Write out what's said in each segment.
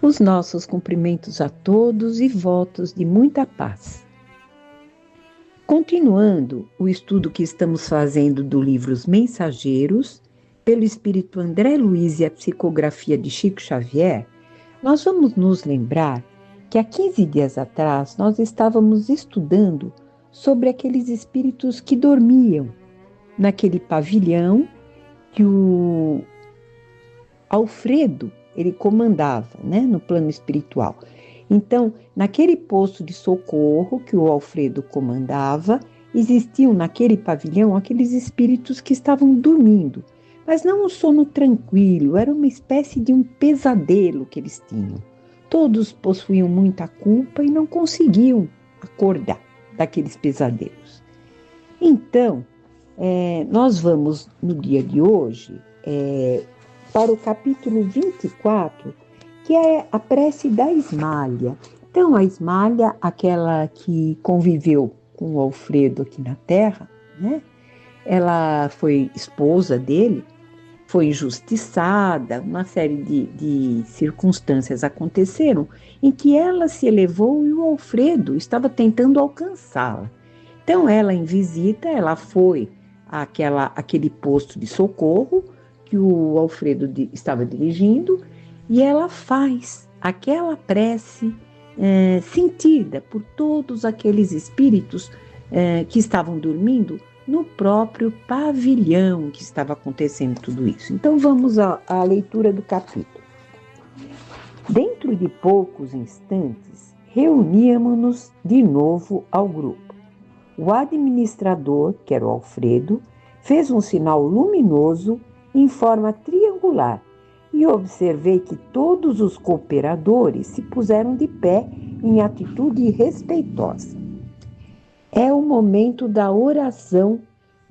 Os nossos cumprimentos a todos e votos de muita paz. Continuando o estudo que estamos fazendo do livro Os Mensageiros, pelo espírito André Luiz e a psicografia de Chico Xavier, nós vamos nos lembrar que há 15 dias atrás nós estávamos estudando sobre aqueles espíritos que dormiam naquele pavilhão que o Alfredo ele comandava, né, no plano espiritual. Então, naquele posto de socorro que o Alfredo comandava, existiam naquele pavilhão aqueles espíritos que estavam dormindo, mas não um sono tranquilo, era uma espécie de um pesadelo que eles tinham. Todos possuíam muita culpa e não conseguiam acordar daqueles pesadelos. Então, nós vamos, no dia de hoje, para o capítulo 24, que é a prece da Ismália. Então, a Ismália, aquela que conviveu com o Alfredo aqui na Terra, né? Ela foi esposa dele, foi injustiçada, uma série de circunstâncias aconteceram em que ela se elevou e o Alfredo estava tentando alcançá-la. Então, ela em visita, ela foi àquele posto de socorro que o Alfredo estava dirigindo, e ela faz aquela prece sentida por todos aqueles espíritos que estavam dormindo no próprio pavilhão que estava acontecendo tudo isso. Então vamos à leitura do capítulo. Dentro de poucos instantes, reuníamos-nos de novo ao grupo. O administrador, que era o Alfredo, fez um sinal luminoso em forma triangular e observei que todos os cooperadores se puseram de pé em atitude respeitosa. É o momento da oração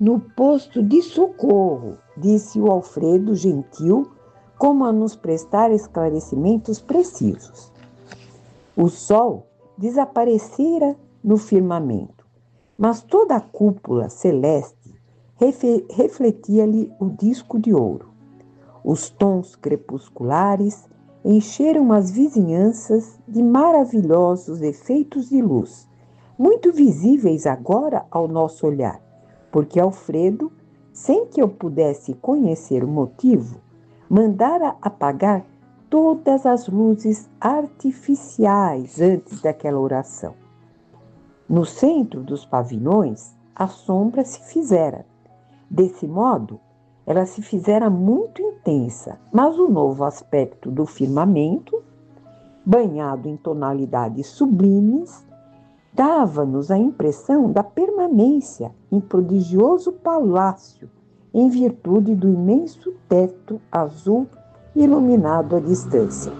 no posto de socorro, disse o Alfredo gentil, como a nos prestar esclarecimentos precisos. O sol desaparecera no firmamento, mas toda a cúpula celeste refletia-lhe o disco de ouro. Os tons crepusculares encheram as vizinhanças de maravilhosos efeitos de luz, muito visíveis agora ao nosso olhar, porque Alfredo, sem que eu pudesse conhecer o motivo, mandara apagar todas as luzes artificiais antes daquela oração. No centro dos pavilhões, a sombra se fizera. Desse modo, ela se fizera muito intensa, mas o novo aspecto do firmamento, banhado em tonalidades sublimes, dava-nos a impressão da permanência em prodigioso palácio, em virtude do imenso teto azul iluminado à distância.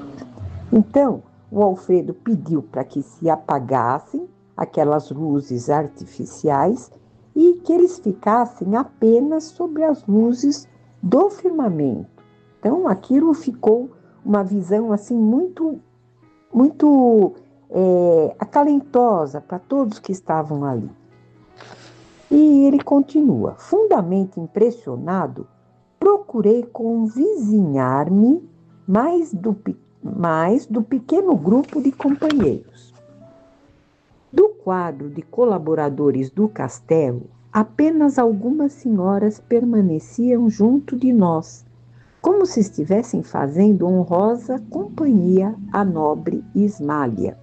Então, o Alfredo pediu para que se apagassem aquelas luzes artificiais e que eles ficassem apenas sobre as luzes do firmamento. Então, aquilo ficou uma visão assim muito acalentosa para todos que estavam ali. E ele continua: fundamente impressionado, procurei convizinhar-me mais do pequeno grupo de companheiros. Do quadro de colaboradores do castelo, apenas algumas senhoras permaneciam junto de nós, como se estivessem fazendo honrosa companhia à nobre Ismália.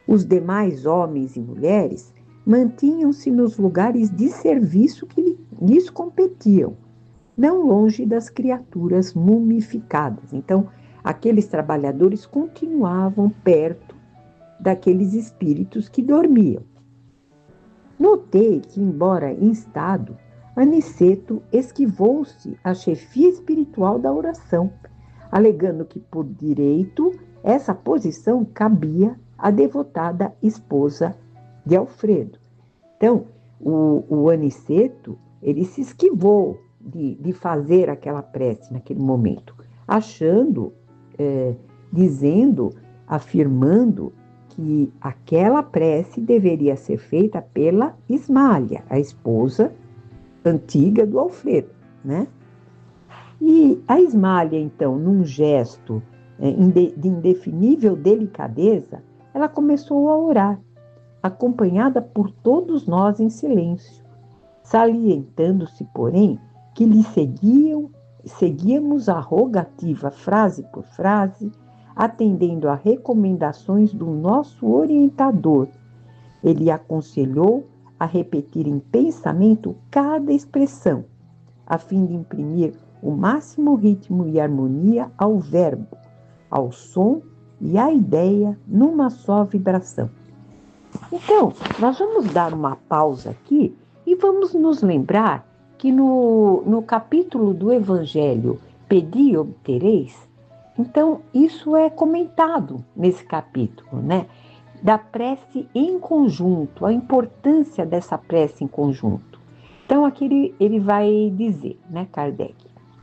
Os demais homens e mulheres mantinham-se nos lugares de serviço que lhes competiam, não longe das criaturas mumificadas. Então, aqueles trabalhadores continuavam perto daqueles espíritos que dormiam. Notei que, embora instado, Aniceto esquivou-se à chefia espiritual da oração, alegando que, por direito, essa posição cabia à devotada esposa de Alfredo. Então, o Aniceto, ele se esquivou de fazer aquela prece naquele momento, achando, afirmando que aquela prece deveria ser feita pela Ismália, a esposa antiga do Alfredo, né? E a Ismália, então, num gesto de indefinível delicadeza, ela começou a orar, acompanhada por todos nós em silêncio, salientando-se, porém, que lhe seguíamos a rogativa frase por frase, atendendo a recomendações do nosso orientador. Ele aconselhou a repetir em pensamento cada expressão, a fim de imprimir o máximo ritmo e harmonia ao verbo, ao som e à ideia numa só vibração. Então, nós vamos dar uma pausa aqui e vamos nos lembrar que no capítulo do Evangelho, Pedi e obtereis, então isso é comentado nesse capítulo, né? Da prece em conjunto, a importância dessa prece em conjunto. Então aqui ele vai dizer, né, Kardec,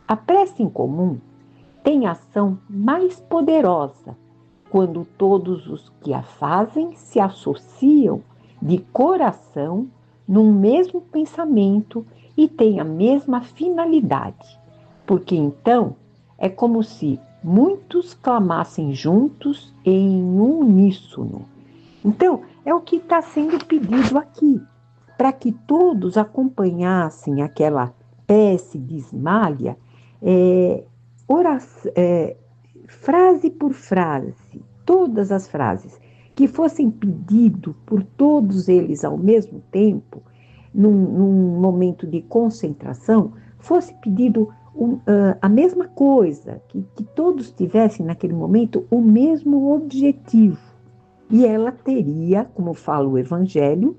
a prece em comum tem ação mais poderosa quando todos os que a fazem se associam de coração num mesmo pensamento e têm a mesma finalidade, porque então é como se muitos clamassem juntos em uníssono. Então, é o que está sendo pedido aqui, para que todos acompanhassem aquela prece de Ismália, frase por frase, todas as frases, que fossem pedido por todos eles ao mesmo tempo, num momento de concentração, fosse pedido a mesma coisa, que todos tivessem naquele momento o mesmo objetivo. E ela teria, como fala o Evangelho,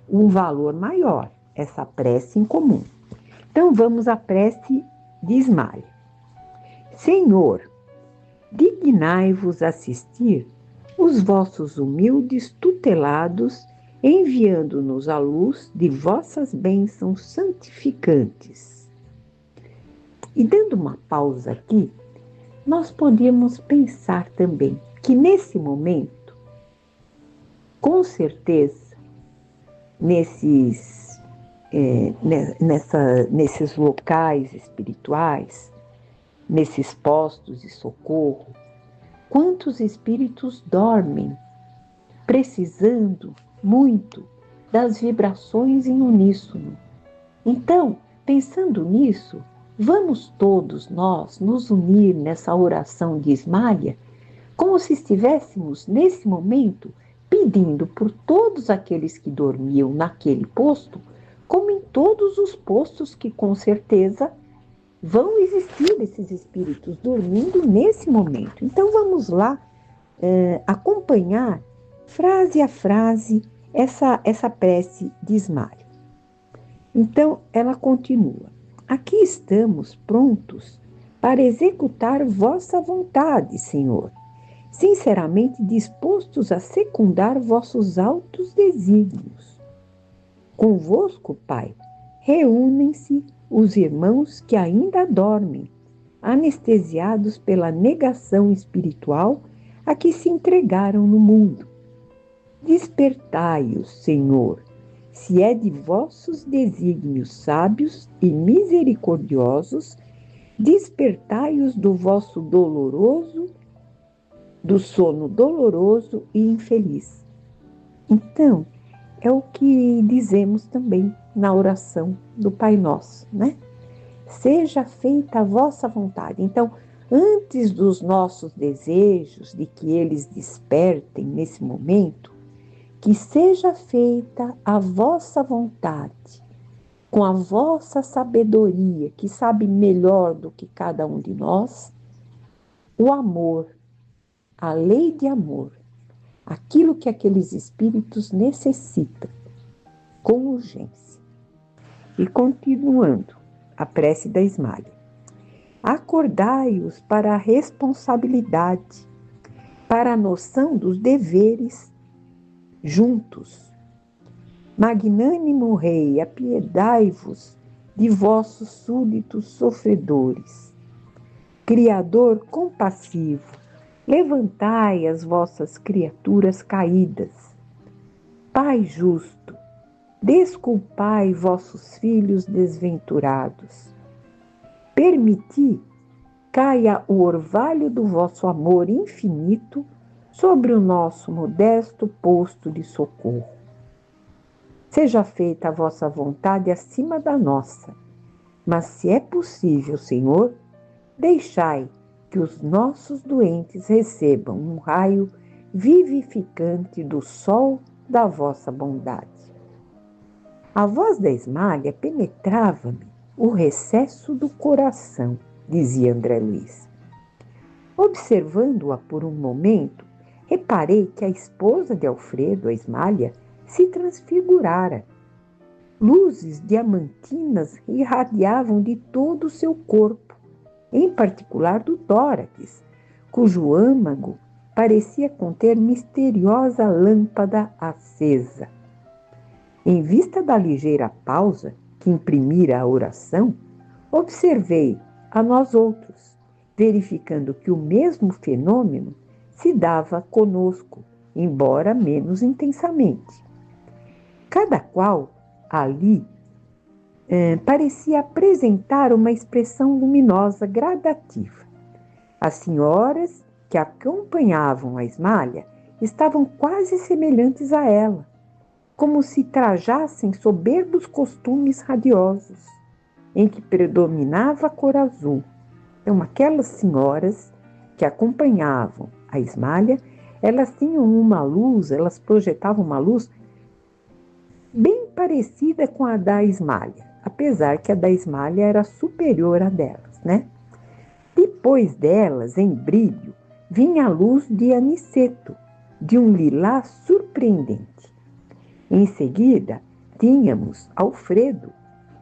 um valor maior, essa prece em comum. Então vamos à prece de Ismália. Senhor, dignai-vos assistir os vossos humildes tutelados, enviando-nos a luz de vossas bênçãos santificantes. E dando uma pausa aqui, nós podemos pensar também que nesse momento, com certeza, nesses locais espirituais, nesses postos de socorro, quantos espíritos dormem, precisando muito das vibrações em uníssono. Então, pensando nisso, vamos todos nós nos unir nessa oração de Ismália, como se estivéssemos, nesse momento, pedindo por todos aqueles que dormiam naquele posto, como em todos os postos que, com certeza, vão existir esses espíritos dormindo nesse momento. Então, vamos lá acompanhar, frase a frase, essa prece de Ismália. Então, ela continua. Aqui estamos prontos para executar vossa vontade, Senhor, sinceramente dispostos a secundar vossos altos desígnios. Convosco, Pai, reúnem-se os irmãos que ainda dormem, anestesiados pela negação espiritual a que se entregaram no mundo. Despertai-os, Senhor, se é de vossos desígnios sábios e misericordiosos, despertai-os do sono doloroso e infeliz. Então, é o que dizemos também na oração do Pai Nosso, né? Seja feita a vossa vontade. Então, antes dos nossos desejos, de que eles despertem nesse momento, que seja feita a vossa vontade, com a vossa sabedoria, que sabe melhor do que cada um de nós, o amor, a lei de amor, aquilo que aqueles espíritos necessitam, com urgência. E continuando, a prece da Ismália. Acordai-os para a responsabilidade, para a noção dos deveres juntos. Magnânimo Rei, apiedai-vos de vossos súditos sofredores. Criador compassivo, levantai as vossas criaturas caídas. Pai justo, desculpai vossos filhos desventurados. Permiti caia o orvalho do vosso amor infinito sobre o nosso modesto posto de socorro. Seja feita a vossa vontade acima da nossa, mas se é possível, Senhor, deixai que os nossos doentes recebam um raio vivificante do sol da vossa bondade. A voz da Ismália penetrava-me o recesso do coração, dizia André Luiz. Observando-a por um momento, reparei que a esposa de Alfredo, a Ismália, se transfigurara. Luzes diamantinas irradiavam de todo o seu corpo, em particular do tórax, cujo âmago parecia conter misteriosa lâmpada acesa. Em vista da ligeira pausa que imprimira a oração, observei a nós outros, verificando que o mesmo fenômeno se dava conosco, embora menos intensamente. Cada qual ali parecia apresentar uma expressão luminosa gradativa. As senhoras que acompanhavam a Ismália estavam quase semelhantes a ela, como se trajassem soberbos costumes radiosos, em que predominava a cor azul. Então, aquelas senhoras que acompanhavam a Ismália, elas tinham uma luz, elas projetavam uma luz bem parecida com a da Ismália, apesar que a da Ismália era superior à delas, né? Depois delas, em brilho, vinha a luz de Aniceto, de um lilás surpreendente. Em seguida, tínhamos Alfredo,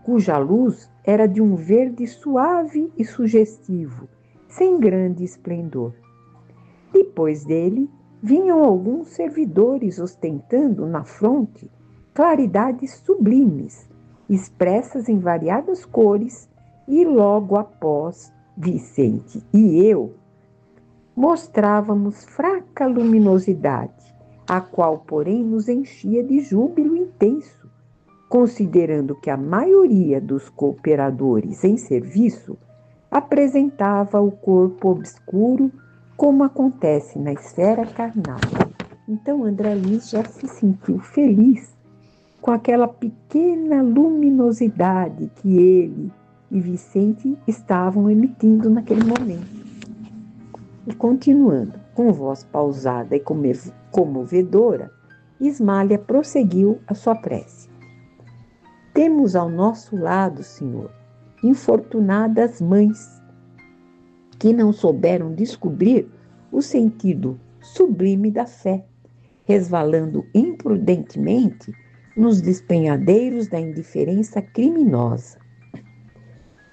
cuja luz era de um verde suave e sugestivo, sem grande esplendor. Depois dele, vinham alguns servidores ostentando na fronte claridades sublimes, expressas em variadas cores, e logo após Vicente e eu mostrávamos fraca luminosidade, a qual, porém, nos enchia de júbilo intenso, considerando que a maioria dos cooperadores em serviço apresentava o corpo obscuro, como acontece na esfera carnal. Então, André Luiz já se sentiu feliz com aquela pequena luminosidade que ele e Vicente estavam emitindo naquele momento. E continuando, com voz pausada e comovedora, Ismália prosseguiu a sua prece. Temos ao nosso lado, Senhor, infortunadas mães que não souberam descobrir o sentido sublime da fé, resvalando imprudentemente nos despenhadeiros da indiferença criminosa.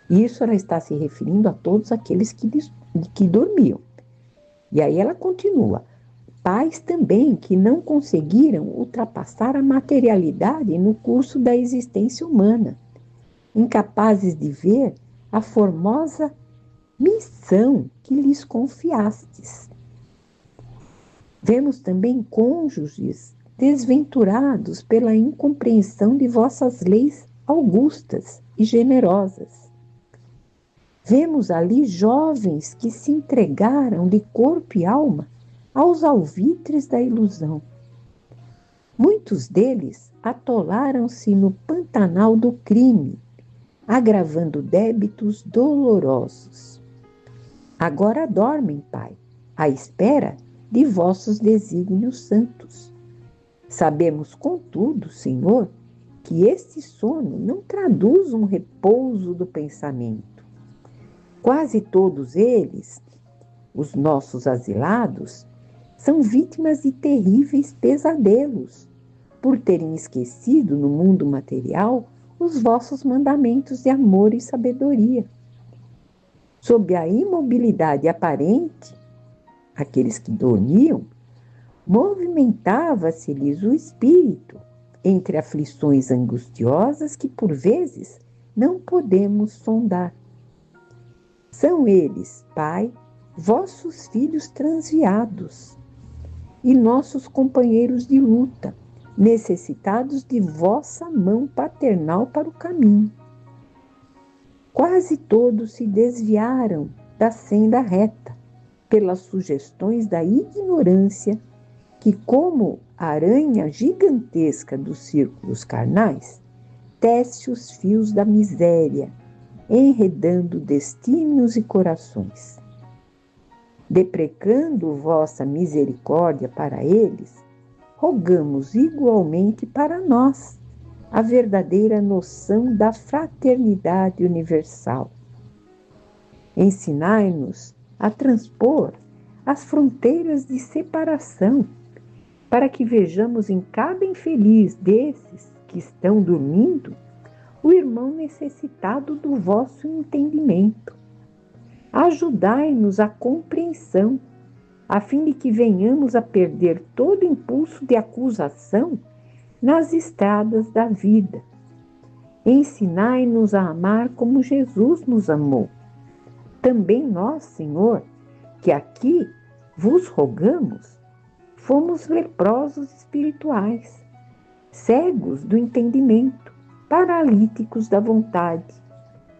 Isso ela está se referindo a todos aqueles que dormiam. E aí ela continua. Pais também que não conseguiram ultrapassar a materialidade no curso da existência humana, incapazes de ver a formosa missão que lhes confiastes. Vemos também cônjuges desventurados pela incompreensão de vossas leis augustas e generosas. Vemos ali jovens que se entregaram de corpo e alma aos alvitres da ilusão. Muitos deles atolaram-se no pantanal do crime, agravando débitos dolorosos. Agora dormem, Pai, à espera de vossos desígnios santos. Sabemos, contudo, Senhor, que este sono não traduz um repouso do pensamento. Quase todos eles, os nossos asilados, são vítimas de terríveis pesadelos, por terem esquecido no mundo material os vossos mandamentos de amor e sabedoria. Sob a imobilidade aparente, aqueles que dormiam, movimentava-se-lhes o espírito entre aflições angustiosas que, por vezes, não podemos sondar. São eles, Pai, vossos filhos transviados e nossos companheiros de luta, necessitados de vossa mão paternal para o caminho. Quase todos se desviaram da senda reta, pelas sugestões da ignorância que, como a aranha gigantesca dos círculos carnais, tece os fios da miséria, enredando destinos e corações. Deprecando vossa misericórdia para eles, rogamos igualmente para nós a verdadeira noção da fraternidade universal. Ensinai-nos a transpor as fronteiras de separação, para que vejamos em cada infeliz desses que estão dormindo o irmão necessitado do vosso entendimento. Ajudai-nos a compreensão, a fim de que venhamos a perder todo impulso de acusação nas estradas da vida. Ensinai-nos a amar como Jesus nos amou. Também nós, Senhor, que aqui vos rogamos, fomos leprosos espirituais, cegos do entendimento, paralíticos da vontade,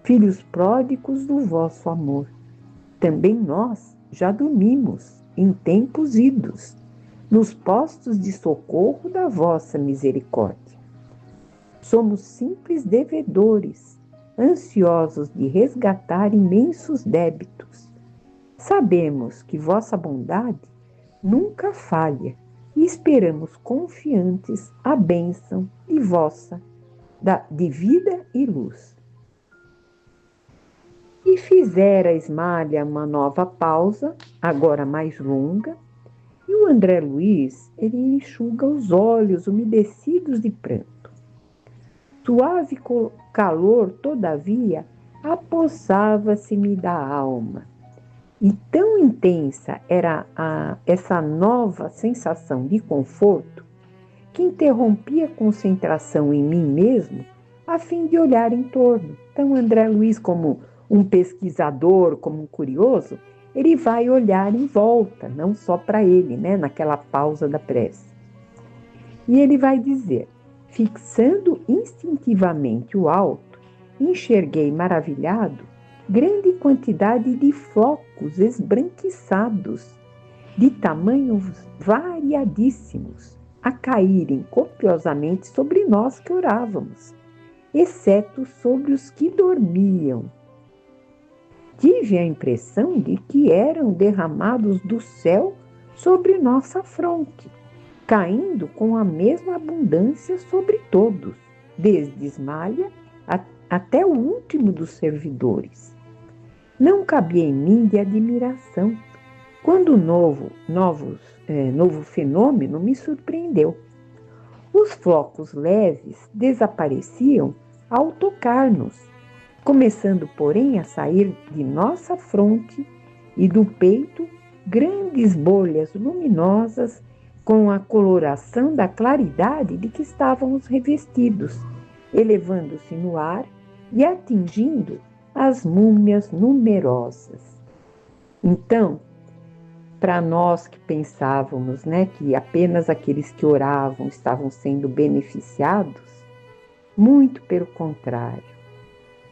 filhos pródigos do vosso amor. Também nós já dormimos em tempos idos, nos postos de socorro da vossa misericórdia. Somos simples devedores, ansiosos de resgatar imensos débitos. Sabemos que vossa bondade nunca falha e esperamos confiantes a bênção de vossa, de vida e luz. E fizera Ismália uma nova pausa, agora mais longa, e o André Luiz, ele enxuga os olhos umedecidos de pranto. Suave calor, todavia, apossava-se-me da alma. E tão intensa era essa nova sensação de conforto, que interrompia a concentração em mim mesmo, a fim de olhar em torno. Então, André Luiz, como um pesquisador, como um curioso, ele vai olhar em volta, não só para ele, né, naquela pausa da prece. E ele vai dizer: fixando instintivamente o alto, enxerguei maravilhado grande quantidade de flocos esbranquiçados, de tamanhos variadíssimos, a caírem copiosamente sobre nós que orávamos, exceto sobre os que dormiam. Tive a impressão de que eram derramados do céu sobre nossa fronte, caindo com a mesma abundância sobre todos, desde Ismália até o último dos servidores. Não cabia em mim de admiração, quando o novo fenômeno me surpreendeu. Os flocos leves desapareciam ao tocar-nos, começando, porém, a sair de nossa fronte e do peito grandes bolhas luminosas com a coloração da claridade de que estávamos revestidos, elevando-se no ar e atingindo as múmias numerosas. Então, para nós que pensávamos, né, que apenas aqueles que oravam estavam sendo beneficiados, muito pelo contrário.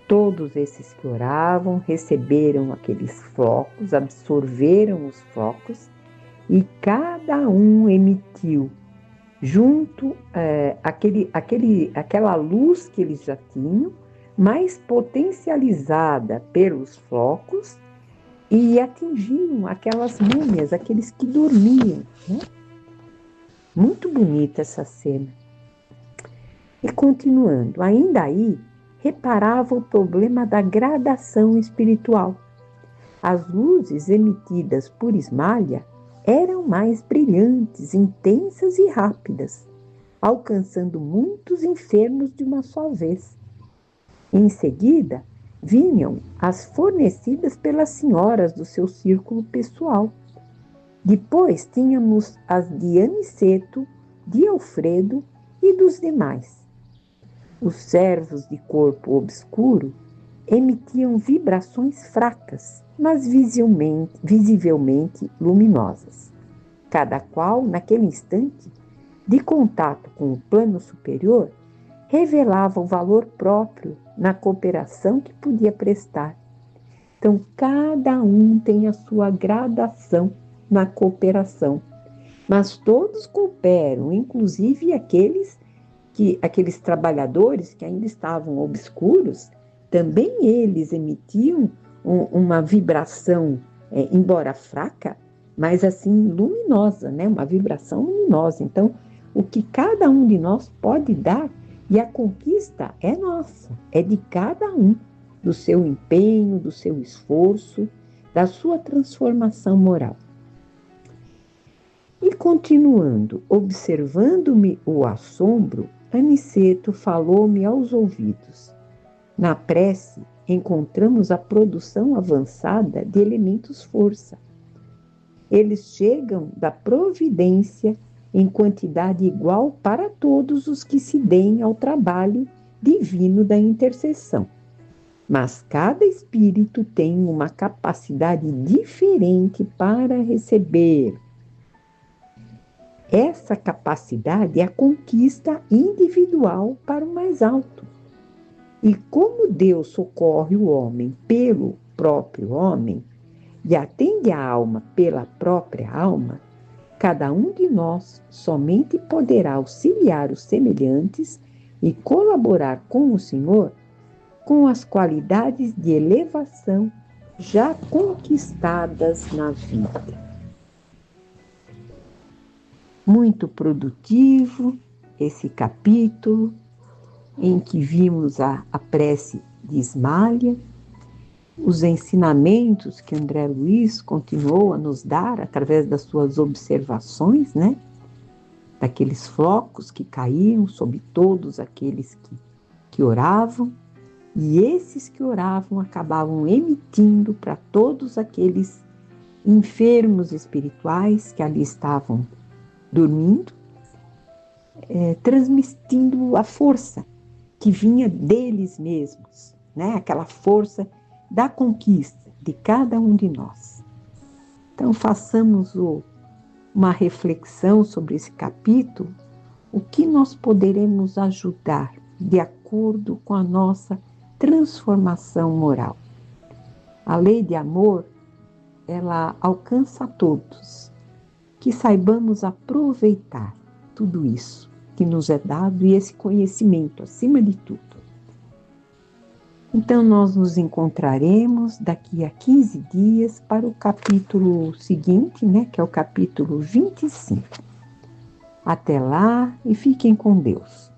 Todos esses que oravam receberam aqueles flocos, absorveram os flocos e cada um emitiu junto aquela luz que eles já tinham, mais potencializada pelos flocos, e atingiam aquelas múmias, aqueles que dormiam. Né? Muito bonita essa cena. E continuando, ainda aí, reparava o problema da gradação espiritual. As luzes emitidas por Ismália eram mais brilhantes, intensas e rápidas, alcançando muitos enfermos de uma só vez. Em seguida, vinham as fornecidas pelas senhoras do seu círculo pessoal. Depois tínhamos as de Aniceto, de Alfredo e dos demais. Os servos de corpo obscuro emitiam vibrações fracas, mas visivelmente luminosas. Cada qual, naquele instante, de contato com o plano superior, revelava o valor próprio na cooperação que podia prestar. Então, cada um tem a sua gradação na cooperação, mas todos cooperam, inclusive aqueles trabalhadores que ainda estavam obscuros, também eles emitiam uma vibração, embora fraca, mas assim luminosa, né? Uma vibração luminosa. Então, o que cada um de nós pode dar, e a conquista é nossa, é de cada um, do seu empenho, do seu esforço, da sua transformação moral. E continuando, observando-me o assombro, Aniceto falou-me aos ouvidos. Na prece, encontramos a produção avançada de elementos força. Eles chegam da providência em quantidade igual para todos os que se deem ao trabalho divino da intercessão. Mas cada espírito tem uma capacidade diferente para receber. Essa capacidade é a conquista individual para o mais alto. E como Deus socorre o homem pelo próprio homem e atende a alma pela própria alma, cada um de nós somente poderá auxiliar os semelhantes e colaborar com o Senhor com as qualidades de elevação já conquistadas na vida. Muito produtivo esse capítulo, em que vimos a prece de Ismália, os ensinamentos que André Luiz continuou a nos dar através das suas observações, né? Daqueles flocos que caíam sobre todos aqueles que oravam, e esses que oravam acabavam emitindo para todos aqueles enfermos espirituais que ali estavam dormindo, transmitindo a força que vinha deles mesmos, né? Aquela força da conquista de cada um de nós. Então, façamos uma reflexão sobre esse capítulo, o que nós poderemos ajudar de acordo com a nossa transformação moral. A lei de amor, ela alcança a todos, que saibamos aproveitar tudo isso que nos é dado e esse conhecimento, acima de tudo. Então, nós nos encontraremos daqui a 15 dias para o capítulo seguinte, né, que é o capítulo 25. Até lá e fiquem com Deus.